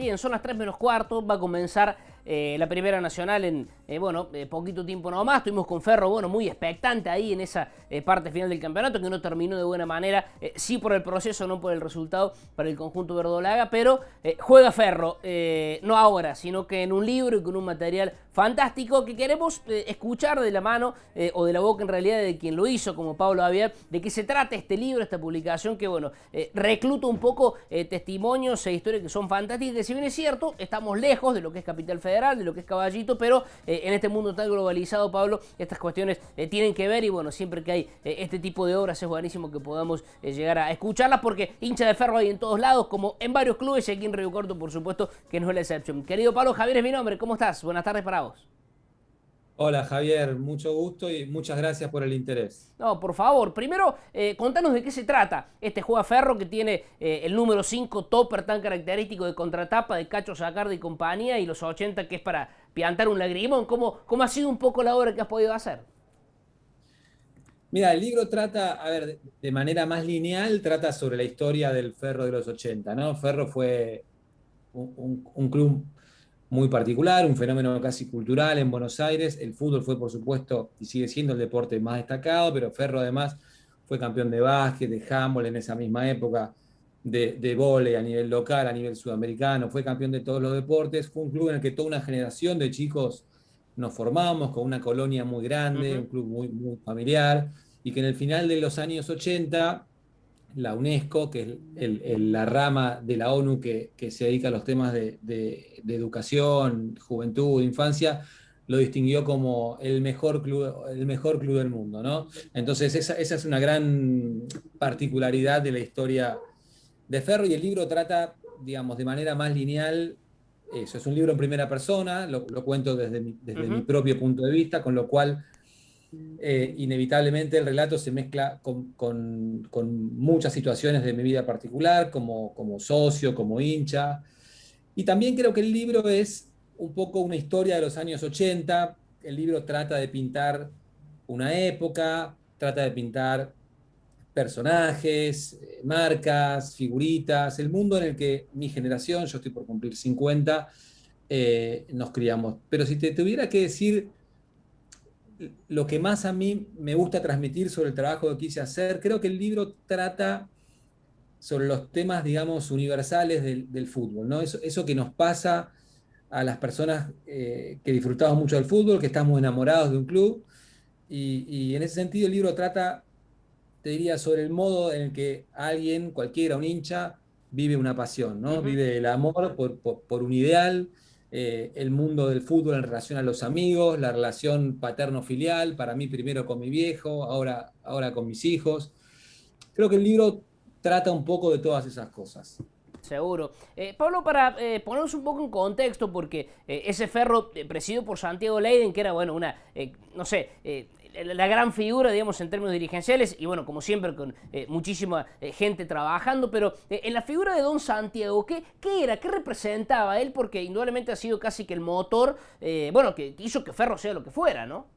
Bien, son las 3 menos cuarto, va a comenzar la Primera Nacional en, poquito tiempo nomás. Estuvimos con Ferro, muy expectante ahí en esa parte final del campeonato, que no terminó de buena manera, sí por el proceso, no por el resultado para el conjunto verdolaga, pero juega Ferro, no ahora, sino que en un libro y con un material fantástico que queremos escuchar de la mano o de la boca en realidad de quien lo hizo, como Pablo Javier, de qué se trata este libro, esta publicación que, recluta un poco testimonios e historias que son fantásticas, que si bien es cierto, estamos lejos de lo que es Capital Federal, de lo que es Caballito, pero en este mundo tan globalizado, Pablo, estas cuestiones tienen que ver y siempre que hay este tipo de obras es buenísimo que podamos llegar a escucharlas porque hincha de Ferro hay en todos lados, como en varios clubes y aquí en Río Cuarto, por supuesto, que no es la excepción. Querido Pablo, Javier es mi nombre, ¿cómo estás? Buenas tardes para vos. Hola Javier, mucho gusto y muchas gracias por el interés. No, por favor, primero contanos de qué se trata este juego a Ferro que tiene el número 5 topper tan característico de contratapa de Cacho Sacardi y compañía y los 80 que es para piantar un lagrimón. ¿Cómo ha sido un poco la obra que has podido hacer? Mira, el libro trata, a ver, de manera más lineal, trata sobre la historia del Ferro de los 80, ¿no? Ferro fue un club muy particular, un fenómeno casi cultural en Buenos Aires. El fútbol fue, por supuesto, y sigue siendo el deporte más destacado, pero Ferro además fue campeón de básquet, de handball en esa misma época, de vóley a nivel local, a nivel sudamericano, fue campeón de todos los deportes. Fue un club en el que toda una generación de chicos nos formamos, con una colonia muy grande, un Ujú. club muy, muy familiar, y que en el final de los años 80 la UNESCO, que es la rama de la ONU que se dedica a los temas de educación, juventud, infancia, lo distinguió como el mejor club del mundo, ¿no? Entonces esa es una gran particularidad de la historia de Ferro y el libro trata, digamos, de manera más lineal. Eso es un libro en primera persona, lo cuento desde mi Ujú. propio punto de vista, con lo cual inevitablemente el relato se mezcla con muchas situaciones de mi vida particular, como socio, como hincha. Y también creo que el libro es un poco una historia de los años 80. El libro trata de pintar una época, trata de pintar personajes, marcas, figuritas, el mundo en el que mi generación, yo estoy por cumplir 50, nos criamos. Pero si te tuviera que decir lo que más a mí me gusta transmitir sobre el trabajo que quise hacer, creo que el libro trata sobre los temas, digamos, universales del fútbol, ¿no? Eso que nos pasa a las personas que disfrutamos mucho del fútbol, que estamos enamorados de un club, y en ese sentido el libro trata, te diría, sobre el modo en el que alguien, cualquiera, un hincha, vive una pasión, ¿no? Ujú. Vive el amor por un ideal, el mundo del fútbol en relación a los amigos, la relación paterno-filial, para mí primero con mi viejo, ahora con mis hijos. Creo que el libro trata un poco de todas esas cosas. Seguro. Pablo, para ponernos un poco en contexto, porque ese Ferro presidido por Santiago Leiden, que era, una, no sé, la gran figura, digamos, en términos dirigenciales, y como siempre, con muchísima gente trabajando, pero en la figura de Don Santiago, ¿qué era? ¿Qué representaba él? Porque indudablemente ha sido casi que el motor, que hizo que Ferro sea lo que fuera, ¿no?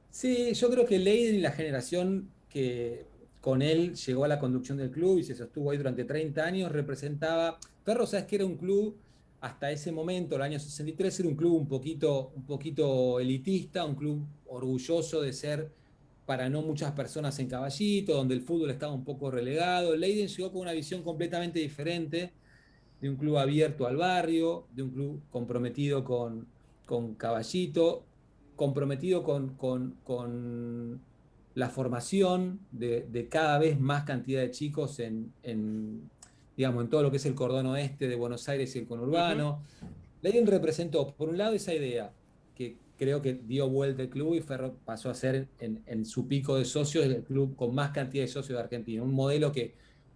Sí, yo creo que Leiden y la generación que con él llegó a la conducción del club y se sostuvo ahí durante 30 años representaba. Ferro, sabes que era un club, hasta ese momento, el año 63, era un club un poquito elitista, un club orgulloso de ser para no muchas personas en Caballito, donde el fútbol estaba un poco relegado. Leiden llegó con una visión completamente diferente de un club abierto al barrio, de un club comprometido con Caballito, comprometido con la formación de cada vez más cantidad de chicos digamos, en todo lo que es el cordón oeste de Buenos Aires y el Ujú. conurbano. Lenin representó, por un lado, esa idea que creo que dio vuelta el club y Ferro pasó a ser en su pico de socios el club con más cantidad de socios de Argentina. Un modelo que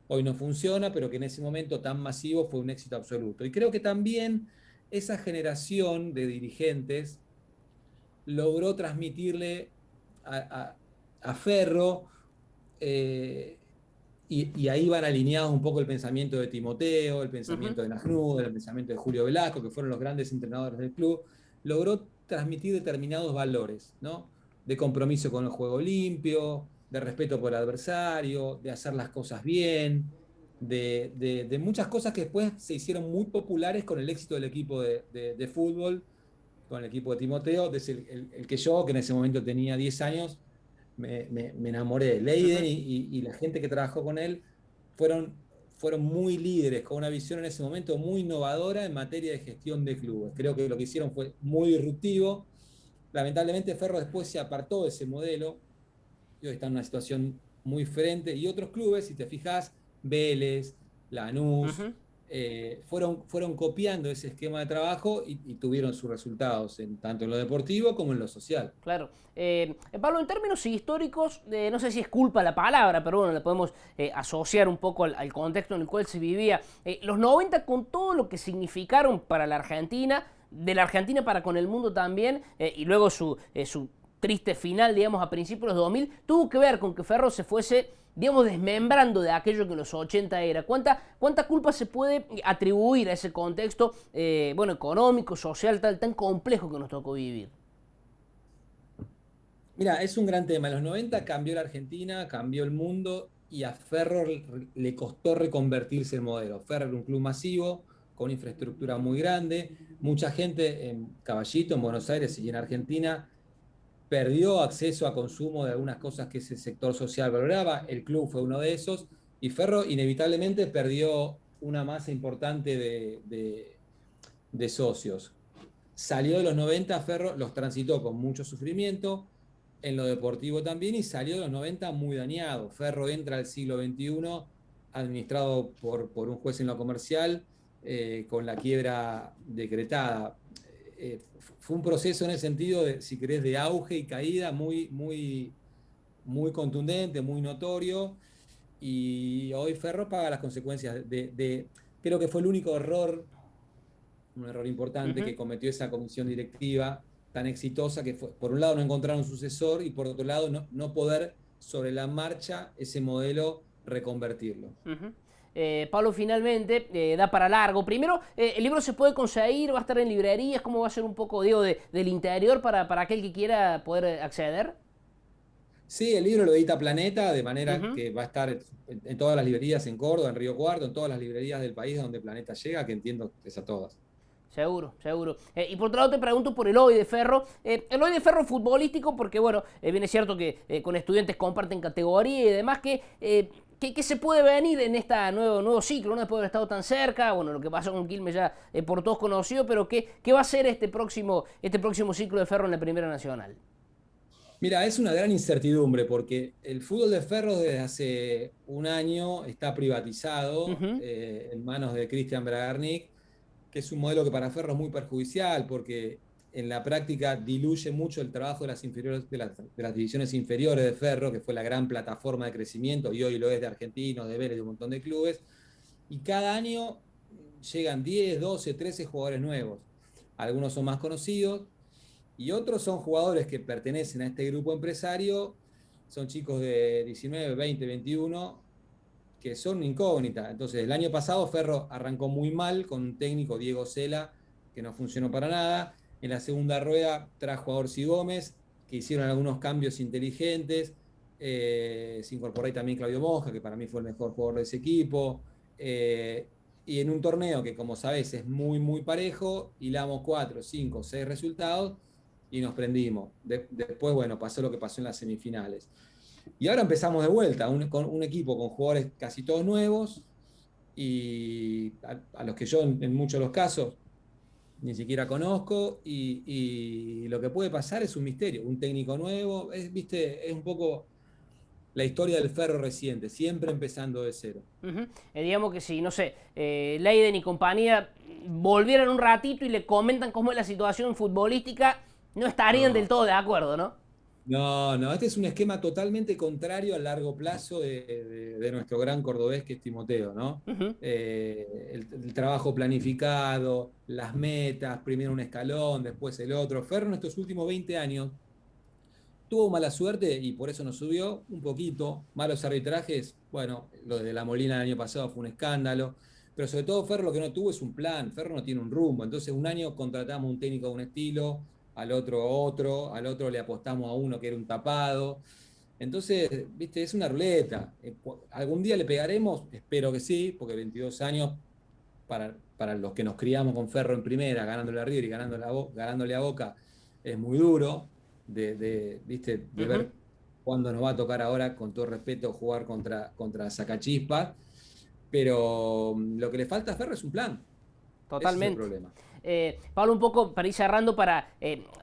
hoy no funciona, pero que en ese momento tan masivo fue un éxito absoluto. Y creo que también esa generación de dirigentes logró transmitirle a, a Ferro, eh, y ahí van alineados un poco el pensamiento de Timoteo, el Ujú. pensamiento de Nasnud, el pensamiento de Julio Velasco, que fueron los grandes entrenadores del club, logró transmitir determinados valores, ¿no? De compromiso con el juego limpio, de respeto por el adversario, de hacer las cosas bien, de muchas cosas que después se hicieron muy populares con el éxito del equipo de fútbol, con el equipo de Timoteo, desde el que yo, que en ese momento tenía 10 años, me enamoré de Leiden Ujú. y la gente que trabajó con él fueron, fueron muy líderes, con una visión en ese momento muy innovadora en materia de gestión de clubes. Creo que lo que hicieron fue muy disruptivo. Lamentablemente Ferro después se apartó de ese modelo y hoy está en una situación muy diferente. Y otros clubes, si te fijas, Vélez, Lanús, Ujú. fueron copiando ese esquema de trabajo y tuvieron sus resultados, tanto en lo deportivo como en lo social. Claro. Pablo, en términos históricos, no sé si es culpa la palabra, pero bueno, le podemos asociar un poco al contexto en el cual se vivía. Los 90 con todo lo que significaron para la Argentina, de la Argentina para con el mundo también, y luego su triste final, digamos, a principios de los 2000, tuvo que ver con que Ferro se fuese, digamos, desmembrando de aquello que en los 80 era. ¿Cuánta culpa se puede atribuir a ese contexto, bueno, económico, social, tan complejo que nos tocó vivir? Mira, es un gran tema. En los 90 cambió la Argentina, cambió el mundo y a Ferro le costó reconvertirse el modelo. Ferro era un club masivo, con infraestructura muy grande. Mucha gente en Caballito, en Buenos Aires y en Argentina perdió acceso a consumo de algunas cosas que ese sector social valoraba. El club fue uno de esos y Ferro inevitablemente perdió una masa importante de socios. Salió de los 90, Ferro los transitó con mucho sufrimiento, en lo deportivo también, y salió de los 90 muy dañado. Ferro entra al siglo XXI administrado por un juez en lo comercial, con la quiebra decretada. Fue un proceso en el sentido de, si querés, de auge y caída muy contundente, muy notorio, y hoy Ferro paga las consecuencias creo que fue el único error, un error importante Ujú. que cometió esa comisión directiva tan exitosa, que fue, por un lado, no encontrar un sucesor y por otro lado, no poder sobre la marcha ese modelo reconvertirlo. Ujú. Pablo, finalmente, da para largo. Primero, el libro se puede conseguir, va a estar en librerías, ¿cómo va a ser un poco, digo, del interior para aquel que quiera poder acceder? Sí, el libro lo edita Planeta, de manera Ujú. que va a estar en todas las librerías en Córdoba, en Río Cuarto, en todas las librerías del país donde Planeta llega, que entiendo que es a todas. Seguro, seguro. Y por otro lado te pregunto por el hoy de Ferro. El hoy de Ferro futbolístico, porque bueno, bien es cierto que con estudiantes comparten categoría y demás, que se puede venir en este nuevo ciclo, no después de haber estado tan cerca, bueno, lo que pasó con Quilmes ya por todos conocido, pero ¿qué va a ser este próximo ciclo de Ferro en la Primera Nacional? Mira, es una gran incertidumbre porque el fútbol de Ferro desde hace un año está privatizado, Ujú. en manos de Cristian Bragarnik, que es un modelo que para Ferro es muy perjudicial porque en la práctica diluye mucho el trabajo de las, inferiores, de las divisiones inferiores de Ferro, que fue la gran plataforma de crecimiento y hoy lo es de Argentinos, de Vélez, de un montón de clubes, y cada año llegan 10, 12, 13 jugadores nuevos. Algunos son más conocidos y otros son jugadores que pertenecen a este grupo empresario, son chicos de 19, 20, 21, que son incógnitas. Entonces, el año pasado Ferro arrancó muy mal con un técnico, Diego Sela, que no funcionó para nada. En la segunda rueda trajo a Orsi Gómez, que hicieron algunos cambios inteligentes. Se incorporó ahí también Claudio Monja, que para mí fue el mejor jugador de ese equipo. Y en un torneo que, como sabés, es muy parejo, hilamos 4, 5, 6 resultados y nos prendimos. Después, bueno, pasó lo que pasó en las semifinales. Y ahora empezamos de vuelta, con un equipo con jugadores casi todos nuevos y a los que yo en muchos de los casos ni siquiera conozco y lo que puede pasar es un misterio, un técnico nuevo, viste, es un poco la historia del Ferro reciente, siempre empezando de cero. Ujú. Digamos que si, no sé, Leiden y compañía volvieran un ratito y le comentan cómo es la situación futbolística, no estarían del No, todo de acuerdo, ¿no? no, este es un esquema totalmente contrario a largo plazo de nuestro gran cordobés que es Timoteo, ¿no? Ujú. El trabajo planificado, las metas, primero un escalón, después el otro. Ferro en estos últimos 20 años tuvo mala suerte y por eso nos subió un poquito. Malos arbitrajes, bueno, lo de la Molina el año pasado fue un escándalo. Pero sobre todo Ferro lo que no tuvo es un plan, Ferro no tiene un rumbo. Entonces un año contratamos un técnico de un estilo, al otro otro, al otro le apostamos a uno que era un tapado. Entonces, viste, es una ruleta. ¿Algún día le pegaremos? Espero que sí, porque 22 años para los que nos criamos con Ferro en primera, ganándole a River y ganándole a Boca, es muy duro ¿viste? De Ujú. ver cuándo nos va a tocar ahora, con todo respeto, jugar contra Sacachispas. Pero lo que le falta a Ferro es un plan. Ese es el Totalmente. problema. Pablo, un poco para ir cerrando, para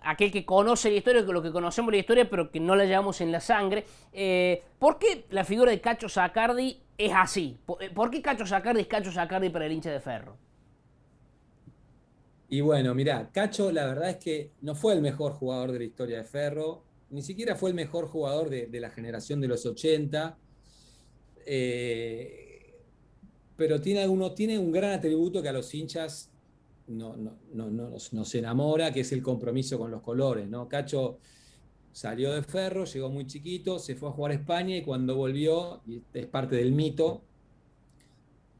aquel que conoce la historia, lo que conocemos la historia, pero que no la llevamos en la sangre, ¿por qué la figura de Cacho Zacardi es así? ¿Por qué Cacho Zacardi es Cacho Zacardi para el hincha de Ferro? Y bueno, mirá, Cacho, la verdad es que no fue el mejor jugador de la historia de Ferro, ni siquiera fue el mejor jugador de la generación de los 80. eh, pero tiene un gran atributo que a los hinchas nos enamora, que es el compromiso con los colores, ¿no? Cacho salió de Ferro, llegó muy chiquito, se fue a jugar a España y cuando volvió, y es parte del mito,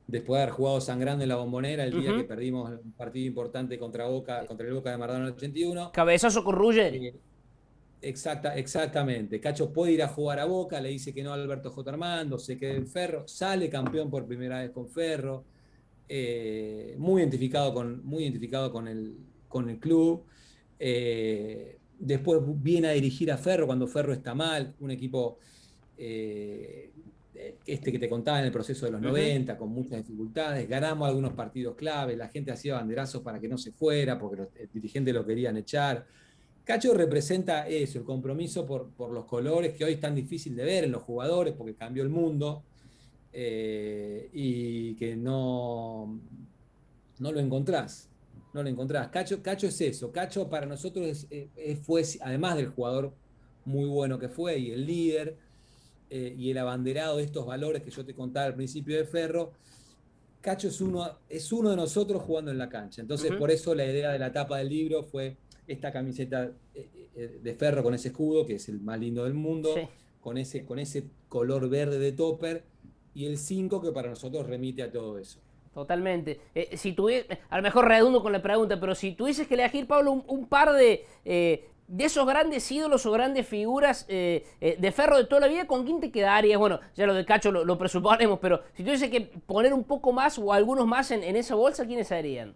después de haber jugado sangrando en la Bombonera el día que Ujú. perdimos un partido importante contra Boca, contra el Boca de Maradona en el 81. Cabezazo con Ruggeri. eh, exactamente. Cacho puede ir a jugar a Boca, le dice que no a Alberto J. Armando, se queda en Ferro, sale campeón por primera vez con Ferro, muy identificado con el club. Después viene a dirigir a Ferro cuando Ferro está mal, un equipo eh, que te contaba en el proceso de los Ujú. 90, con muchas dificultades. Ganamos algunos partidos claves, la gente hacía banderazos para que no se fuera, porque los dirigentes lo querían echar. Cacho representa eso, el compromiso por los colores, que hoy es tan difícil de ver en los jugadores, porque cambió el mundo, y que no lo encontrás. No lo encontrás. Cacho es eso. Cacho para nosotros fue, además del jugador muy bueno que fue y el líder y el abanderado de estos valores que yo te contaba al principio de Ferro, Cacho es uno de nosotros jugando en la cancha. Entonces, Ujú. por eso la idea de la tapa del libro fue esta camiseta de Ferro con ese escudo, que es el más lindo del mundo, Sí. con ese color verde de topper, y el 5 que para nosotros remite a todo eso. Totalmente. Si a lo mejor redundo con la pregunta, pero si tuvieses que elegir, Pablo, un par de esos grandes ídolos o grandes figuras de Ferro de toda la vida, ¿con quién te quedarías? Bueno, ya lo de Cacho lo presuponemos, pero si tuviese que poner un poco más o algunos más en esa bolsa, ¿quiénes serían?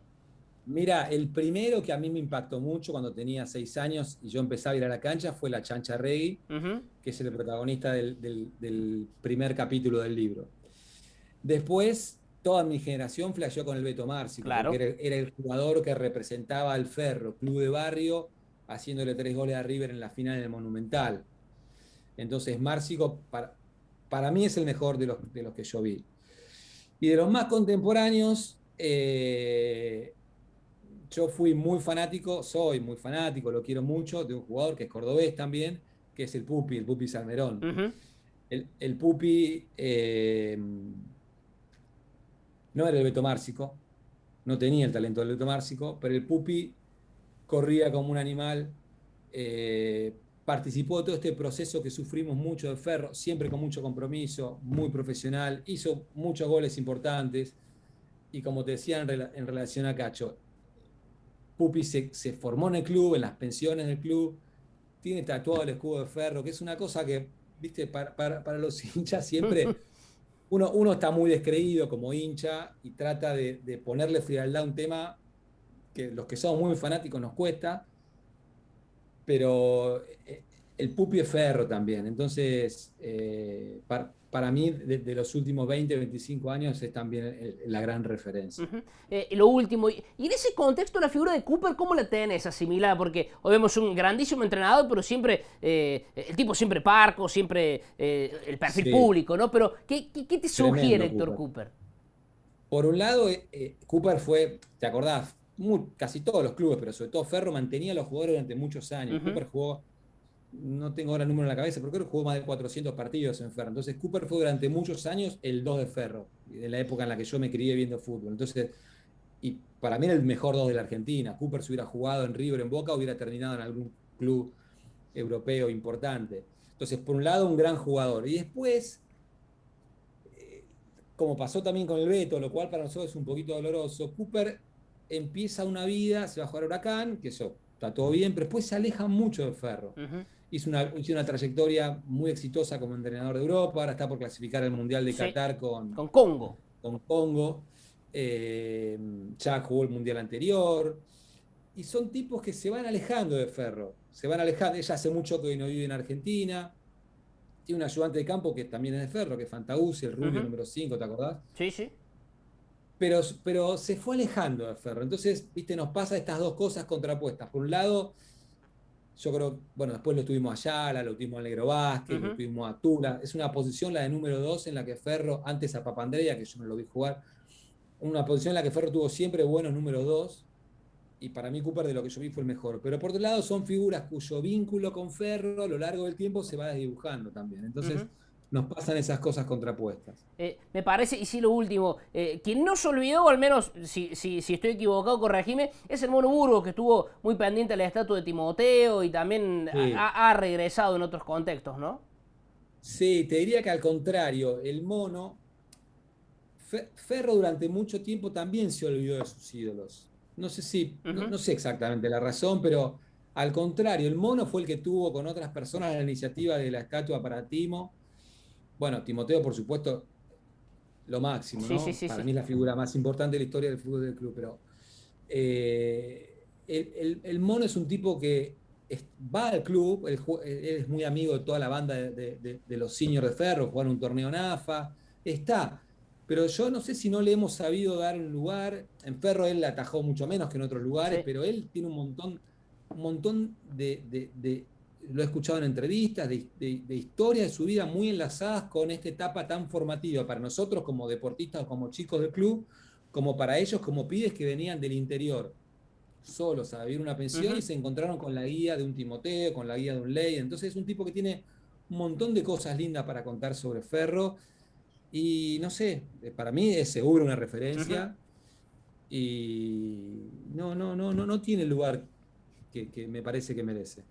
Mira, el primero que a mí me impactó mucho cuando tenía 6 años y yo empecé a ir a la cancha fue la Chancha Regui, Ujú. que es el protagonista del primer capítulo del libro. Después, toda mi generación flasheó con el Beto Márcico, porque Claro. era el jugador que representaba al Ferro, club de barrio, haciéndole 3 goles a River en la final del Monumental. Entonces, Márcico, para mí, es el mejor de los que yo vi. Y de los más contemporáneos, yo soy muy fanático, lo quiero mucho, de un jugador que es cordobés también, que es el Pupi Salmerón. Ujú. El Pupi no era el Beto Márcico, no tenía el talento del Beto Márcico, pero el Pupi corría como un animal, participó de todo este proceso que sufrimos mucho de Ferro, siempre con mucho compromiso, muy profesional, hizo muchos goles importantes, y como te decía en relación a Cacho, Pupi se formó en el club, en las pensiones del club, tiene tatuado el escudo de Ferro, que es una cosa que, viste, para los hinchas siempre uno está muy descreído como hincha y trata de ponerle frialdad a un tema que los que somos muy fanáticos nos cuesta, pero el Pupi es Ferro también. Entonces, para mí, de los últimos 20, 25 años, es también la gran referencia. Ujú. Lo último, y en ese contexto la figura de Cooper, ¿cómo la tenés asimilada? Porque hoy vemos un grandísimo entrenador, pero siempre, el tipo siempre parco, siempre el perfil Sí, público, ¿no? Pero, ¿qué te sugiere tremendo Héctor Cooper. Cooper? Por un lado, Cooper fue, ¿te acordás? Casi todos los clubes, pero sobre todo Ferro mantenía a los jugadores durante muchos años. Ujú. Cooper jugó, no tengo ahora el número en la cabeza, pero creo que jugó más de 400 partidos en Ferro. Entonces, Cooper fue durante muchos años el 2 de Ferro, en la época en la que yo me crié viendo fútbol. Entonces, y para mí era el mejor 2 de la Argentina. Cooper, si hubiera jugado en River, en Boca, hubiera terminado en algún club europeo importante. Entonces, por un lado, un gran jugador. Y después, como pasó también con el Beto, lo cual para nosotros es un poquito doloroso, Cooper empieza una vida, se va a jugar a Huracán, que eso está todo bien, pero después se aleja mucho de Ferro. Ujú. hizo una trayectoria muy exitosa como entrenador de Europa, ahora está por clasificar el Mundial de Qatar con Congo. Con Congo. Ya jugó el Mundial anterior. Y son tipos que se van alejando de Ferro. Se van alejando. Ella hace mucho que no vive en Argentina. Tiene un ayudante de campo que también es de Ferro, que es Fantauzi, el rubio número 5, ¿te acordás? Sí, sí. Pero se fue alejando de Ferro. Entonces, viste, nos pasa estas dos cosas contrapuestas. Por un lado, yo creo, bueno, después lo tuvimos a Ayala, lo tuvimos a Negro Vázquez, lo tuvimos a Tula. Es una posición, la de número 2, en la que Ferro, antes a Papandrea, que yo no lo vi jugar, una posición en la que Ferro tuvo siempre buenos números 2. Y para mí Cooper, de lo que yo vi, fue el mejor. Pero por otro lado, son figuras cuyo vínculo con Ferro a lo largo del tiempo se va desdibujando también. Entonces, nos pasan esas cosas contrapuestas. Me parece, y sí, lo último, quien no se olvidó, o al menos si estoy equivocado, corregime, es el Mono Burgos, que estuvo muy pendiente de la estatua de Timoteo y también sí, ha regresado en otros contextos, ¿no? Sí, te diría que al contrario, el Mono, Ferro durante mucho tiempo también se olvidó de sus ídolos. No sé si, no sé exactamente la razón, pero al contrario, el Mono fue el que tuvo con otras personas la iniciativa de la estatua para Timo. Bueno, Timoteo, por supuesto, lo máximo, ¿no? Sí, para mí es la figura más importante de la historia del fútbol del club, pero el Mono es un tipo que va al club, él es muy amigo de toda la banda de los seniors de Ferro, jugaron un torneo NAFA, está. Pero yo no sé si no le hemos sabido dar un lugar. En Ferro él la atajó mucho menos que en otros lugares, pero él tiene un montón de lo he escuchado en entrevistas, de historias de su vida muy enlazadas con esta etapa tan formativa para nosotros como deportistas o como chicos del club, como para ellos como pibes que venían del interior solos a vivir una pensión y se encontraron con la guía de un Timoteo, con la guía de un Ley. Entonces es un tipo que tiene un montón de cosas lindas para contar sobre Ferro. Y no sé, para mí es seguro una referencia y no tiene el lugar que me parece que merece.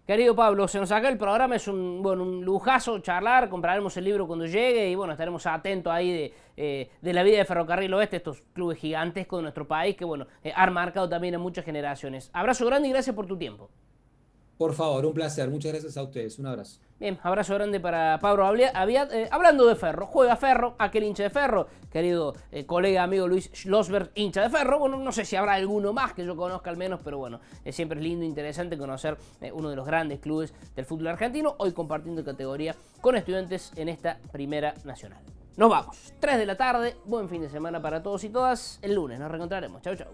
Querido Pablo, se nos acaba el programa, es un lujazo charlar, compraremos el libro cuando llegue y bueno, estaremos atentos ahí de la vida de Ferrocarril Oeste, estos clubes gigantescos de nuestro país que bueno, han marcado también a muchas generaciones. Abrazo grande y gracias por tu tiempo. Por favor, un placer. Muchas gracias a ustedes. Un abrazo. Bien, abrazo grande para Pablo Aviad. Hablando de Ferro, juega Ferro, aquel hincha de Ferro, querido colega, amigo Luis Schlossberg, hincha de Ferro. Bueno, no sé si habrá alguno más que yo conozca al menos, pero bueno, siempre es lindo e interesante conocer uno de los grandes clubes del fútbol argentino, hoy compartiendo categoría con Estudiantes en esta Primera Nacional. Nos vamos, 3 de la tarde, buen fin de semana para todos y todas. El lunes nos reencontraremos. Chau, chau.